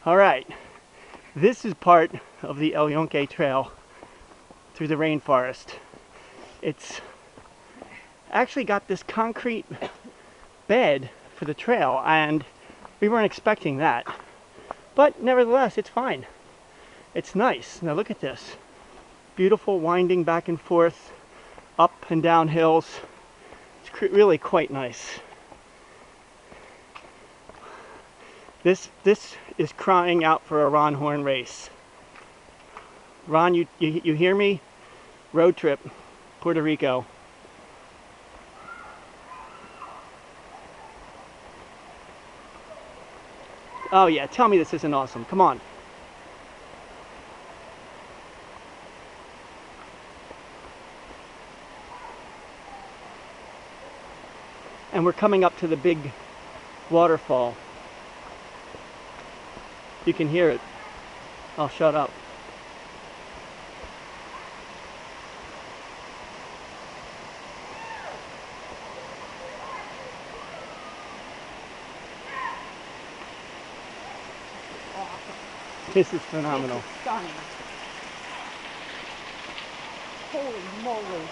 All right, this is part of the Yunque trail through the rainforest. It's actually got this concrete bed for the trail, and we weren't expecting that. But nevertheless, it's fine. It's nice. Now look at this. Beautiful winding back and forth, up and down hills. It's really quite nice. This is crying out for a Ron Horn race. Ron, you hear me? Road trip, Puerto Rico. Oh yeah, tell me this isn't awesome. Come on. And we're coming up to the big waterfall. You can hear it. I'll shut up. This is phenomenal. This is stunning. Holy moly.